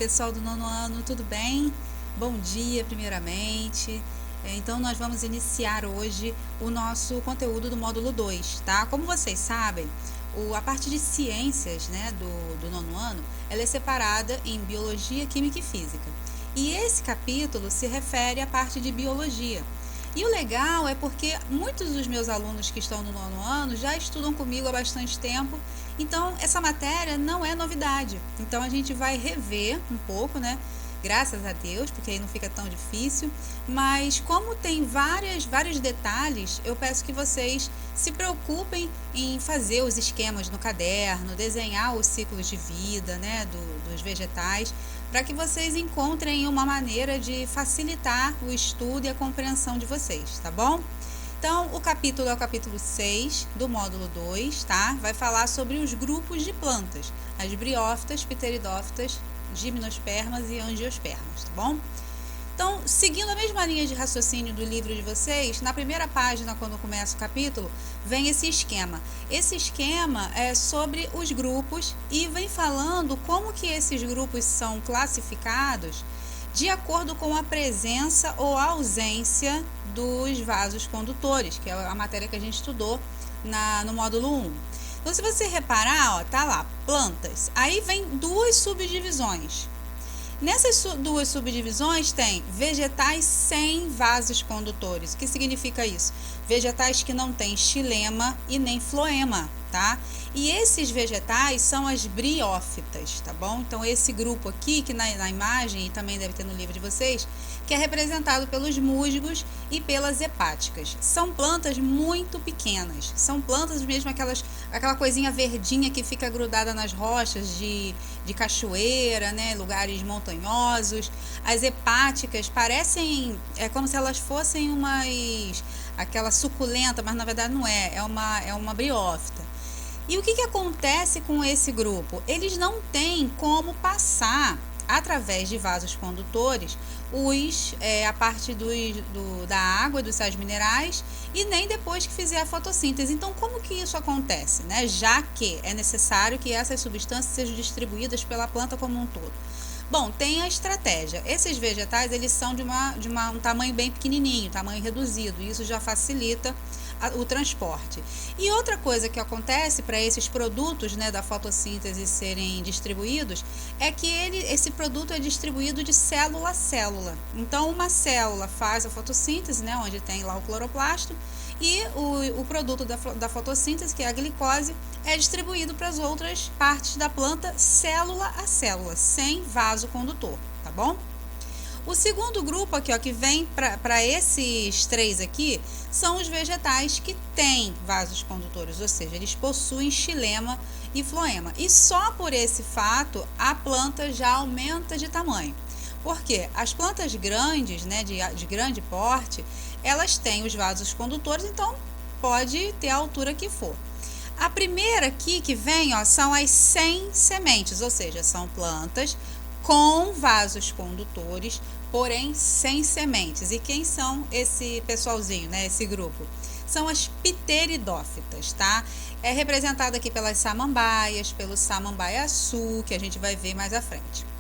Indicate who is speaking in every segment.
Speaker 1: pessoal do nono ano, tudo bem? Bom dia, primeiramente. Então, nós vamos iniciar hoje o nosso conteúdo do módulo 2, tá? Como vocês sabem, a parte de ciências, né, do nono ano, ela é separada em biologia, química e física. E esse capítulo se refere à parte de biologia. E o legal é porque muitos dos meus alunos que estão no nono ano já estudam comigo há bastante tempo, então essa matéria não é novidade. Então a gente vai rever um pouco, né? Graças a Deus, porque aí não fica tão difícil. Mas como tem vários detalhes, eu peço que vocês se preocupem em fazer os esquemas no caderno, desenhar os ciclos de vida, né, dos vegetais, para que vocês encontrem uma maneira de facilitar o estudo e a compreensão de vocês, tá bom? Então, o capítulo é o capítulo 6 do módulo 2, tá? Vai falar sobre os grupos de plantas, as briófitas, pteridófitas, gimnospermas e angiospermas, tá bom? Então, seguindo a mesma linha de raciocínio do livro de vocês, na primeira página, quando começa o capítulo, vem esse esquema. Esse esquema é sobre os grupos e vem falando como que esses grupos são classificados de acordo com a presença ou a ausência dos vasos condutores, que é a matéria que a gente estudou no módulo 1. Então, se você reparar, ó, tá lá, plantas. Aí vem duas subdivisões. Nessas duas subdivisões tem vegetais sem vasos condutores. O que significa isso? Vegetais que não têm xilema e nem floema, tá? E esses vegetais são as briófitas, tá bom? Então, esse grupo aqui, que na imagem, e também deve ter no livro de vocês, que é representado pelos musgos e pelas hepáticas. São plantas muito pequenas, são plantas mesmo aquela coisinha verdinha que fica grudada nas rochas de cachoeira, né, lugares montanhosos. As hepáticas parecem, como se elas fossem aquela suculenta, mas na verdade não é uma briófita. E o que acontece com esse grupo? Eles não têm como passar através de vasos condutores a parte da água e dos sais minerais, e nem depois que fizer a fotossíntese. Então, como que isso acontece, né? Já que é necessário que essas substâncias sejam distribuídas pela planta como um todo. Bom, tem a estratégia. Esses vegetais, eles são de um tamanho bem pequenininho, tamanho reduzido, e isso já facilita o transporte. E outra coisa que acontece para esses produtos, né, da fotossíntese serem distribuídos é que esse produto é distribuído de célula a célula. Então, uma célula faz a fotossíntese, né, onde tem lá o cloroplasto, e o produto da fotossíntese, que é a glicose, é distribuído para as outras partes da planta, célula a célula, sem vaso condutor, tá bom? O segundo grupo aqui, ó, que vem para esses três aqui, são os vegetais que têm vasos condutores, ou seja, eles possuem xilema e floema. E só por esse fato, a planta já aumenta de tamanho. Porque as plantas grandes, né, de grande porte, elas têm os vasos condutores, então pode ter a altura que for. A primeira aqui que vem, ó, são as sem sementes, ou seja, são plantas com vasos condutores, porém sem sementes. E quem são esse pessoalzinho, né, esse grupo? São as pteridófitas, tá? É representado aqui pelas samambaias, pelo samambaia-açu, que a gente vai ver mais à frente.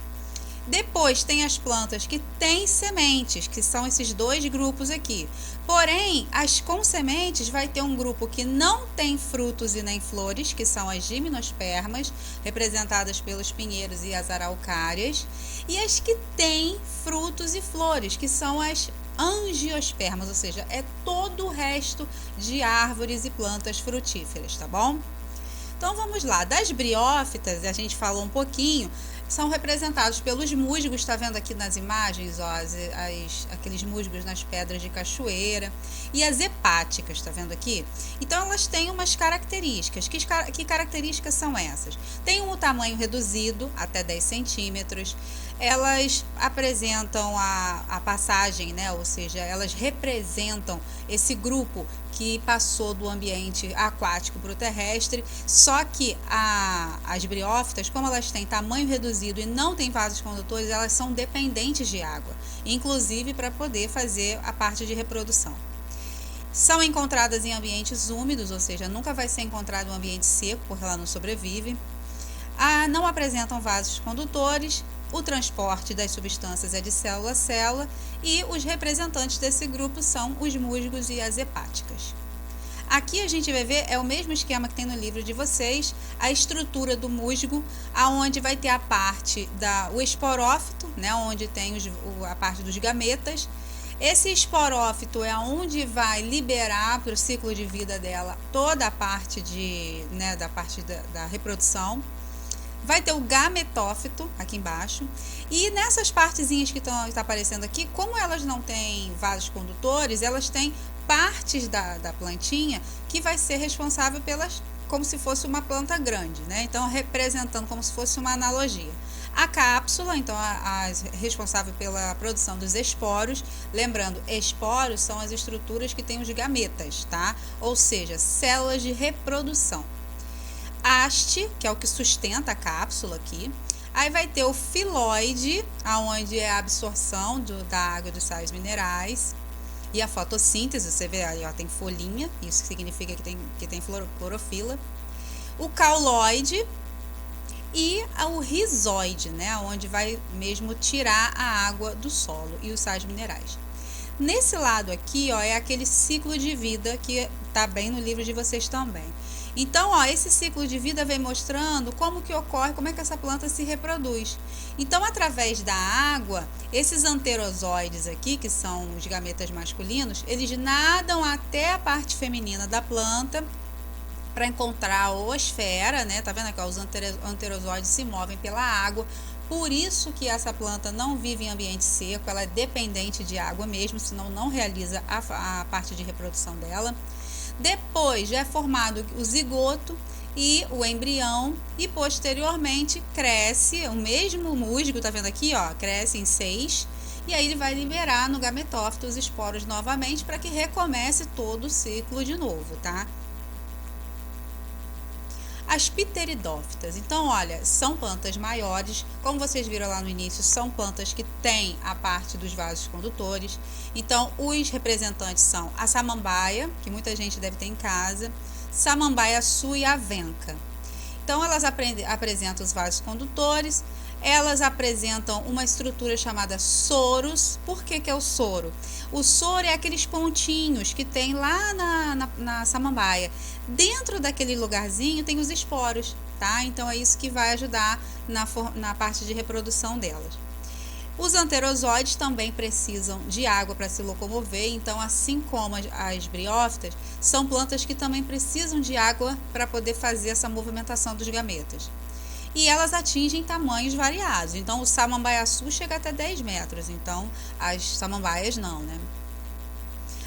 Speaker 1: Depois tem as plantas que têm sementes, que são esses dois grupos aqui. Porém, as com sementes vai ter um grupo que não tem frutos e nem flores, que são as gimnospermas, representadas pelos pinheiros e as araucárias, e as que têm frutos e flores, que são as angiospermas, ou seja, é todo o resto de árvores e plantas frutíferas, tá bom? Então vamos lá, das briófitas, a gente falou um pouquinho, são representados pelos musgos, está vendo aqui nas imagens, ó, aqueles musgos nas pedras de cachoeira, e as hepáticas, está vendo aqui? Então elas têm umas características. Que características são essas? Tem um tamanho reduzido, até 10 centímetros, elas apresentam a passagem, né? Ou seja, elas representam esse grupo que passou do ambiente aquático para o terrestre, só que as briófitas, como elas têm tamanho reduzido e não têm vasos condutores, elas são dependentes de água, inclusive para poder fazer a parte de reprodução. São encontradas em ambientes úmidos, ou seja, nunca vai ser encontrado em um ambiente seco, porque ela não sobrevive. Não apresentam vasos condutores, o transporte das substâncias é de célula a célula e os representantes desse grupo são os musgos e as hepáticas. Aqui a gente vai ver, é o mesmo esquema que tem no livro de vocês, a estrutura do musgo, aonde vai ter a parte o esporófito, né, onde tem a parte dos gametas. Esse esporófito é onde vai liberar para o ciclo de vida dela toda a parte da reprodução. Vai ter o gametófito aqui embaixo. E nessas partezinhas que está aparecendo aqui, como elas não têm vasos condutores, elas têm partes da plantinha que vai ser responsável como se fosse uma planta grande, né? Então, representando como se fosse uma analogia. A cápsula, então, responsável pela produção dos esporos. Lembrando, esporos são as estruturas que têm os gametas, tá? Ou seja, células de reprodução. Haste, que é o que sustenta a cápsula aqui. Aí vai ter o filóide, onde é a absorção da água e dos sais minerais. E a fotossíntese, você vê aí, ó, tem folhinha, isso significa que tem clorofila. O cauloide e o rizoide, né, onde vai mesmo tirar a água do solo e os sais minerais. Nesse lado aqui, ó, é aquele ciclo de vida que está bem no livro de vocês também. Então, ó, esse ciclo de vida vem mostrando como que ocorre, como é que essa planta se reproduz. Então, através da água, esses anterozoides aqui, que são os gametas masculinos, eles nadam até a parte feminina da planta para encontrar a oosfera, né? Tá vendo aqui, ó, os anterozoides se movem pela água. Por isso que essa planta não vive em ambiente seco, ela é dependente de água mesmo, senão não realiza a parte de reprodução dela. Depois já é formado o zigoto e o embrião e posteriormente cresce, o mesmo musgo, tá vendo aqui, ó, cresce em 6 e aí ele vai liberar no gametófito os esporos novamente para que recomece todo o ciclo de novo, tá? As pteridófitas, então olha, são plantas maiores, como vocês viram lá no início, são plantas que têm a parte dos vasos condutores. Então os representantes são a samambaia, que muita gente deve ter em casa, samambaia-açu e avenca. Então elas apresentam os vasos condutores, elas apresentam uma estrutura chamada soros. Por que é o soro? O soro é aqueles pontinhos que tem lá na samambaia. Dentro daquele lugarzinho tem os esporos, tá? Então é isso que vai ajudar na parte de reprodução delas. Os anterozoides também precisam de água para se locomover, então assim como as briófitas, são plantas que também precisam de água para poder fazer essa movimentação dos gametas. E elas atingem tamanhos variados, então o samambaia-açu chega até 10 metros, então as samambaias não, né?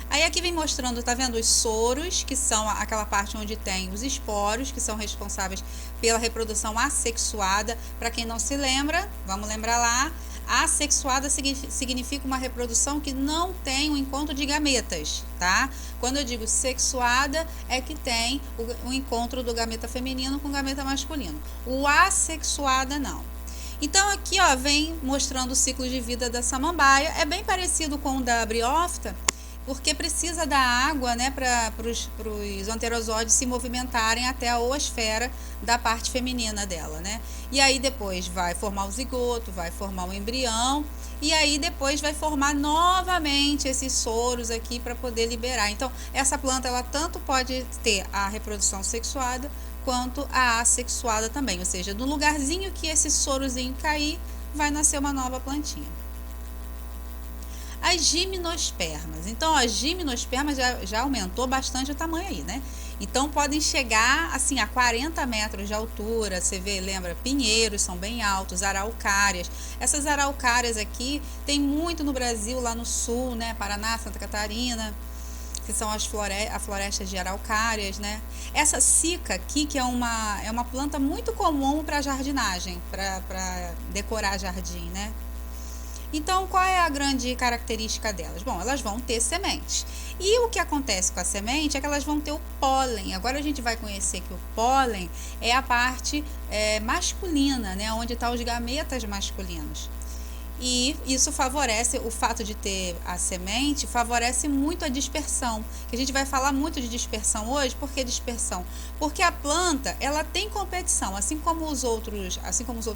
Speaker 1: Aí aqui vem mostrando, tá vendo, os soros, que são aquela parte onde tem os esporos, que são responsáveis pela reprodução assexuada. Para quem não se lembra, vamos lembrar lá, assexuada significa uma reprodução que não tem o encontro de gametas, tá? Quando eu digo sexuada, é que tem o encontro do gameta feminino com o gameta masculino. O assexuada, não. Então aqui, ó, vem mostrando o ciclo de vida da samambaia. É bem parecido com o da briófita, porque precisa da água, né, para os anterozoides se movimentarem até a oosfera da parte feminina dela, né? E aí depois vai formar o zigoto, vai formar o embrião, e aí depois vai formar novamente esses soros aqui para poder liberar. Então, essa planta, ela tanto pode ter a reprodução sexuada, quanto a assexuada também, ou seja, no lugarzinho que esse sorozinho cair, vai nascer uma nova plantinha. As gimnospermas. Então, as gimnospermas já aumentou bastante o tamanho aí, né? Então, podem chegar, assim, a 40 metros de altura. Você vê, lembra? Pinheiros são bem altos, araucárias. Essas araucárias aqui tem muito no Brasil, lá no sul, né? Paraná, Santa Catarina, que são a floresta de araucárias, né? Essa cica aqui, que é uma planta muito comum para jardinagem, para decorar jardim, né? Então, qual é a grande característica delas? Bom, elas vão ter sementes. E o que acontece com a semente é que elas vão ter o pólen. Agora a gente vai conhecer que o pólen é a parte masculina, né? Onde estão os gametas masculinos. E isso favorece, o fato de ter a semente, favorece muito a dispersão, que a gente vai falar muito de dispersão hoje. Por que dispersão? Porque a planta, ela tem competição, assim como os outros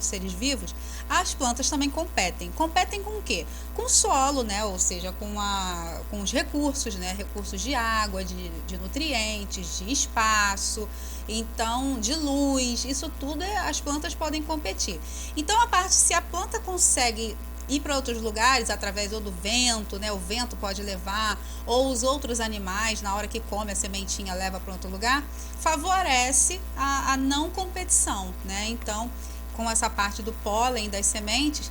Speaker 1: seres vivos, as plantas também competem. Competem com o quê? Com o solo, né? Ou seja, com os recursos, né? Recursos de água, de nutrientes, de espaço, então de luz, isso tudo as plantas podem competir. Então se a planta consegue ir para outros lugares através ou do vento, né? O vento pode levar, ou os outros animais, na hora que come a sementinha, leva para outro lugar, favorece a não competição, né? Então, com essa parte do pólen das sementes,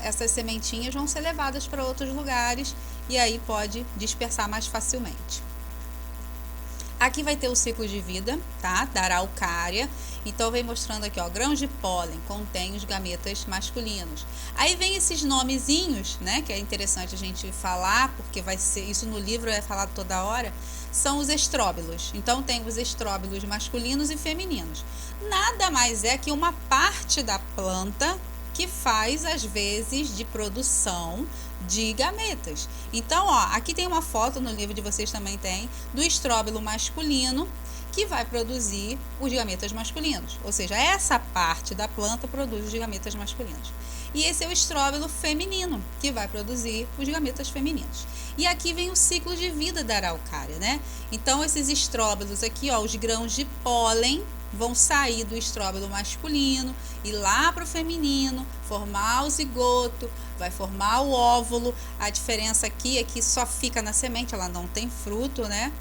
Speaker 1: essas sementinhas vão ser levadas para outros lugares e aí pode dispersar mais facilmente. Aqui vai ter o ciclo de vida, tá? Da araucária. Então, vem mostrando aqui, ó, grãos de pólen, contém os gametas masculinos. Aí vem esses nomezinhos, né? Que é interessante a gente falar, porque vai ser, isso no livro é falado toda hora, são os estróbilos. Então, tem os estróbilos masculinos e femininos. Nada mais é que uma parte da planta que faz, às vezes, de produção de gametas. Então, ó, aqui tem uma foto, no livro de vocês também tem, do estróbilo masculino, que vai produzir os gametas masculinos. Ou seja, essa parte da planta produz os gametas masculinos. E esse é o estróbilo feminino, que vai produzir os gametas femininos. E aqui vem o ciclo de vida da araucária, né? Então, esses estróbilos aqui, ó, os grãos de pólen, vão sair do estróbilo masculino e lá para o feminino, formar o zigoto, vai formar o óvulo. A diferença aqui é que só fica na semente, ela não tem fruto, né?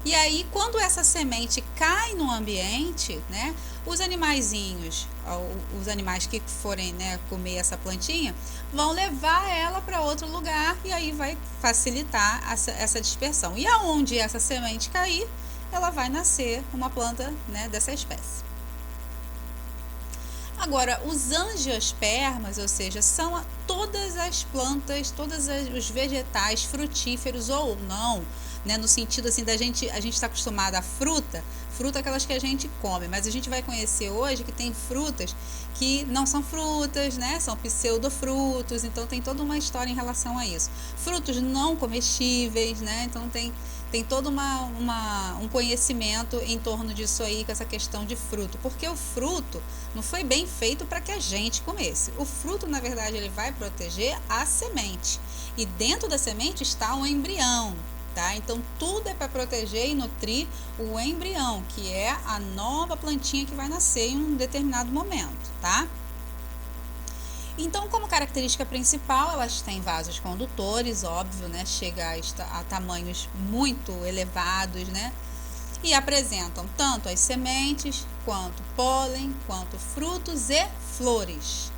Speaker 1: E aí, quando essa semente cai no ambiente, né, os animaizinhos, os animais que forem, né, comer essa plantinha, vão levar ela para outro lugar e aí vai facilitar essa dispersão. E aonde essa semente cair, ela vai nascer uma planta, né, dessa espécie. Agora, os angiospermas, ou seja, são todas as plantas, todos os vegetais frutíferos ou não, né, no sentido assim a gente está acostumado a fruta aquelas que a gente come, mas a gente vai conhecer hoje que tem frutas que não são frutas, né, são pseudofrutos, então tem toda uma história em relação a isso. Frutos não comestíveis, né, então tem todo um conhecimento em torno disso aí, com essa questão de fruto, porque o fruto não foi bem feito para que a gente comesse. O fruto, na verdade, ele vai proteger a semente, e dentro da semente está o embrião, tá? Então, tudo é para proteger e nutrir o embrião, que é a nova plantinha que vai nascer em um determinado momento, tá? Então, como característica principal, elas têm vasos condutores, óbvio, né? Chega a tamanhos muito elevados, né? E apresentam tanto as sementes, quanto pólen, quanto frutos e flores.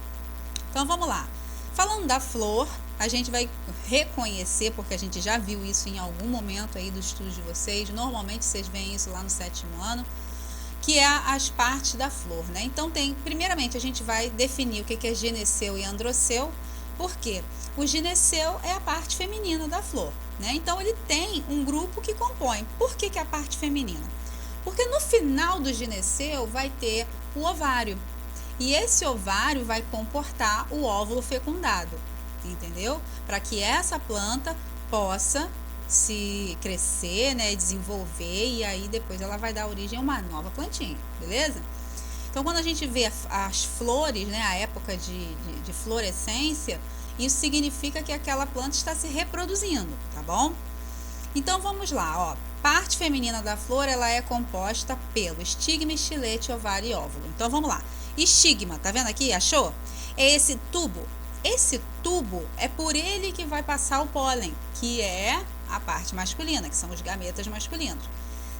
Speaker 1: Então, vamos lá. Falando da flor, a gente vai reconhecer, porque a gente já viu isso em algum momento aí do estudo de vocês, normalmente vocês veem isso lá no 7º ano, que é as partes da flor, né? Então, primeiramente, a gente vai definir o que é gineceu e androceu, porque o gineceu é a parte feminina da flor, né? Então, ele tem um grupo que compõe. Por que é a parte feminina? Porque no final do gineceu vai ter o ovário, e esse ovário vai comportar o óvulo fecundado, entendeu? Para que essa planta possa se crescer, né, desenvolver, e aí depois ela vai dar origem a uma nova plantinha, beleza? Então, quando a gente vê as flores, né, a época de florescência, isso significa que aquela planta está se reproduzindo, tá bom? Então, vamos lá, ó. Parte feminina da flor, ela é composta pelo estigma, estilete, ovário e óvulo. Então, vamos lá. Estigma, tá vendo aqui? Achou? É esse tubo. Esse tubo é por ele que vai passar o pólen, que é a parte masculina, que são os gametas masculinos.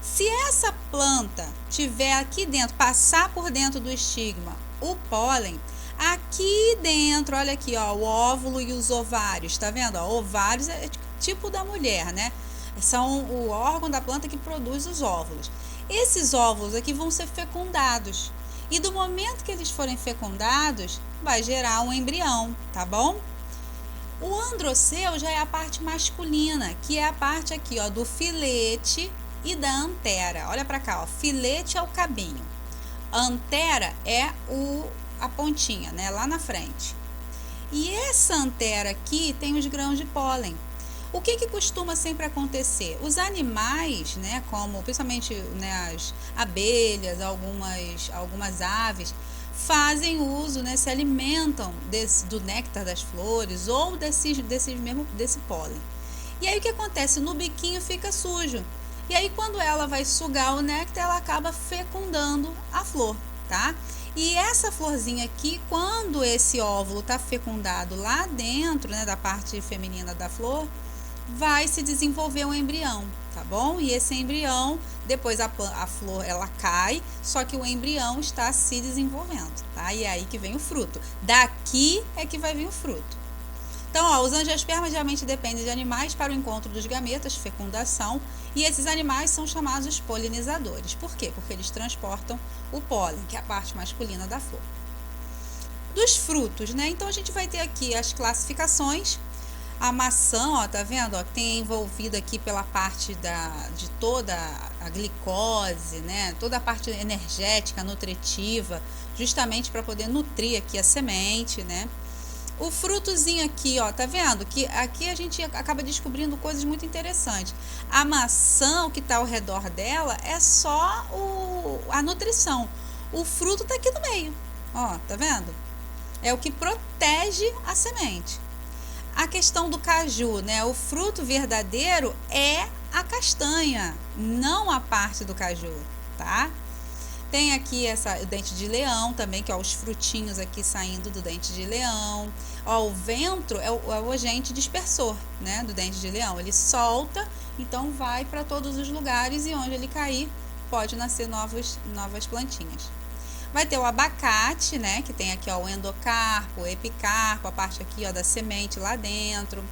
Speaker 1: Se essa planta tiver aqui dentro, passar por dentro do estigma o pólen, aqui dentro, olha aqui, ó, o óvulo e os ovários, tá vendo? Ó, ovários é tipo da mulher, né? São o órgão da planta que produz os óvulos. Esses óvulos aqui vão ser fecundados. E do momento que eles forem fecundados, vai gerar um embrião, tá bom? O androceu já é a parte masculina, que é a parte aqui, ó, do filete e da antera. Olha para cá, ó, filete é o cabinho. A antera é a pontinha, né, lá na frente. E essa antera aqui tem os grãos de pólen. O que costuma sempre acontecer? Os animais, né, como principalmente, né, as abelhas, algumas aves, fazem uso, né, se alimentam do néctar das flores ou desse pólen. E aí o que acontece? No biquinho fica sujo. E aí quando ela vai sugar o néctar, ela acaba fecundando a flor, tá? E essa florzinha aqui, quando esse óvulo está fecundado lá dentro, né, da parte feminina da flor, vai se desenvolver um embrião, tá bom? E esse embrião, depois a flor ela cai, só que o embrião está se desenvolvendo, tá? E é aí que vem o fruto. Daqui é que vai vir o fruto. Então, ó, os angiospermas geralmente dependem de animais para o encontro dos gametas, fecundação, e esses animais são chamados polinizadores. Por quê? Porque eles transportam o pólen, que é a parte masculina da flor. Dos frutos, né? Então, a gente vai ter aqui as classificações. A maçã, ó, tá vendo? Ó, tem envolvido aqui pela parte de toda a glicose, né? Toda a parte energética, nutritiva, justamente para poder nutrir aqui a semente, né? O frutozinho aqui, ó, tá vendo? Que aqui a gente acaba descobrindo coisas muito interessantes. A maçã, o que tá ao redor dela, é só a nutrição. O fruto tá aqui no meio, ó, tá vendo? É o que protege a semente. A questão do caju, né? O fruto verdadeiro é a castanha, não a parte do caju, tá? Tem aqui o dente de leão também, que é os frutinhos aqui saindo do dente de leão. Ó, o ventro é o agente dispersor, né, do dente de leão. Ele solta, então vai para todos os lugares e onde ele cair pode nascer novas plantinhas. Vai ter o abacate, né, que tem aqui, ó, o endocarpo, o epicarpo, a parte aqui, ó, da semente lá dentro.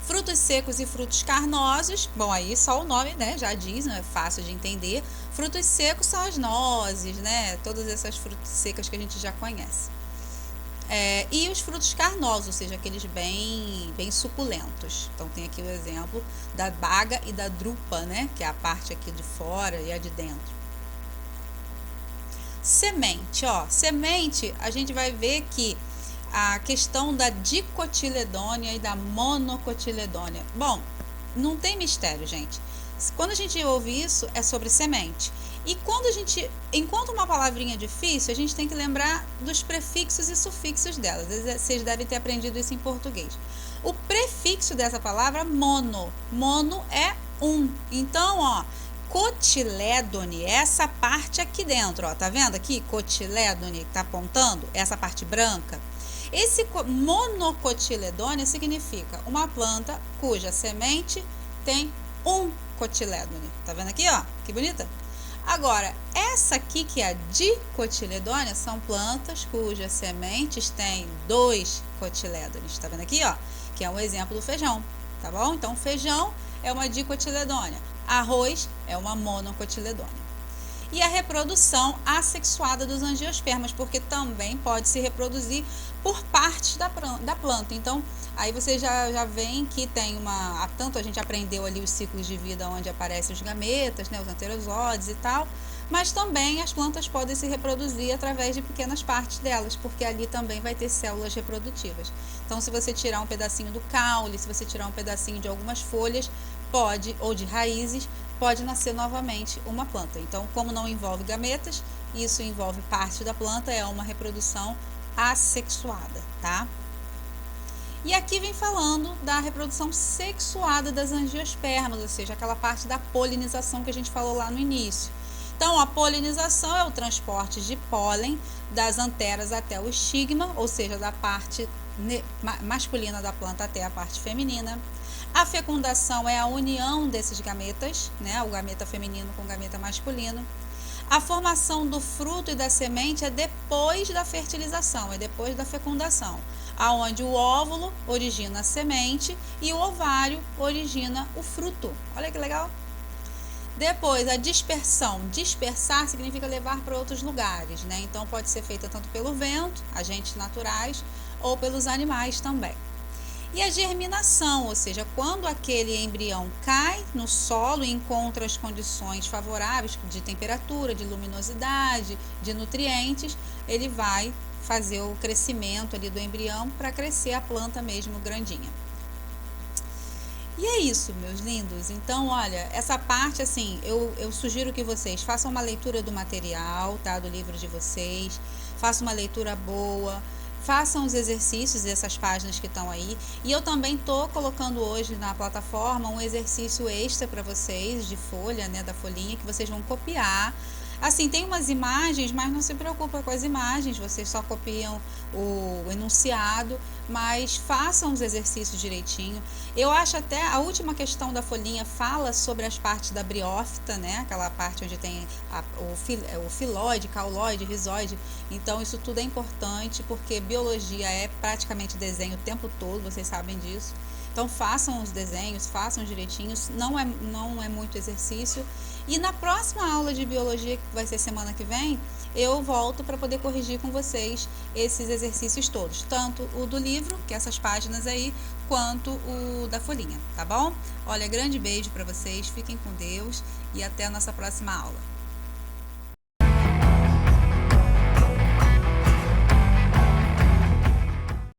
Speaker 1: Frutos secos e frutos carnosos, bom, aí só o nome, né, já diz, né, é fácil de entender. Frutos secos são as nozes, né, todas essas frutas secas que a gente já conhece. E os frutos carnosos, ou seja, aqueles bem suculentos. Então tem aqui o exemplo da baga e da drupa, né, que é a parte aqui de fora e a de dentro. Semente, ó, semente, a gente vai ver que a questão da dicotiledônia e da monocotiledônia. Bom, não tem mistério, gente. Quando a gente ouve isso, é sobre semente. E quando a gente encontra uma palavrinha difícil, a gente tem que lembrar dos prefixos e sufixos delas. Vocês devem ter aprendido isso em português. O prefixo dessa palavra, mono. Mono é um. Então, ó, cotilédone, essa parte aqui dentro, ó, tá vendo aqui? Cotilédone, que tá apontando, essa parte branca. Esse monocotiledônia significa uma planta cuja semente tem um cotilédone. Tá vendo aqui, ó? Que bonita. Agora, essa aqui que é a dicotiledônia são plantas cujas sementes têm 2 cotilédones. Tá vendo aqui, ó? Que é um exemplo do feijão, tá bom? Então, feijão é uma dicotiledônia. Arroz é uma monocotiledônia. E a reprodução assexuada dos angiospermas, porque também pode se reproduzir por partes da planta. Então, aí você já vem que tem tanto a gente aprendeu ali os ciclos de vida onde aparecem os gametas, né, os anterozoides e tal, mas também as plantas podem se reproduzir através de pequenas partes delas, porque ali também vai ter células reprodutivas. Então, se você tirar um pedacinho do caule, se você tirar um pedacinho de algumas folhas, ou de raízes, pode nascer novamente uma planta. Então, como não envolve gametas, isso envolve parte da planta, é uma reprodução assexuada, tá? E aqui vem falando da reprodução sexuada das angiospermas, ou seja, aquela parte da polinização que a gente falou lá no início. Então, a polinização é o transporte de pólen das anteras até o estigma, ou seja, da parte masculina da planta até a parte feminina. A fecundação é a união desses gametas, né, o gameta feminino com o gameta masculino. A formação do fruto e da semente é depois da fertilização, é depois da fecundação, aonde o óvulo origina a semente e o ovário origina o fruto. Olha que legal! Depois, a dispersão. Dispersar significa levar para outros lugares, né? Então, pode ser feita tanto pelo vento, agentes naturais, ou pelos animais também. E a germinação, ou seja, quando aquele embrião cai no solo e encontra as condições favoráveis de temperatura, de luminosidade, de nutrientes, ele vai fazer o crescimento ali do embrião para crescer a planta mesmo grandinha. E é isso, meus lindos. Então, olha, essa parte, assim, eu sugiro que vocês façam uma leitura do material, tá? Do livro de vocês. Façam uma leitura boa. Façam os exercícios dessas páginas que estão aí. E eu também tô colocando hoje na plataforma um exercício extra para vocês, de folha, né? Da folhinha, que vocês vão copiar. Assim, tem umas imagens, mas não se preocupa com as imagens, vocês só copiam o enunciado, mas façam os exercícios direitinho. Eu acho até a última questão da folhinha fala sobre as partes da briófita, né? Aquela parte onde tem o filóide, cauloide, rizoide. Então, isso tudo é importante, porque biologia é praticamente desenho o tempo todo, vocês sabem disso. Então façam os desenhos, façam direitinhos, não é muito exercício. E na próxima aula de biologia, que vai ser semana que vem, eu volto para poder corrigir com vocês esses exercícios todos, tanto o do livro, que é essas páginas aí, quanto o da folhinha, tá bom? Olha, grande beijo para vocês, fiquem com Deus e até a nossa próxima aula.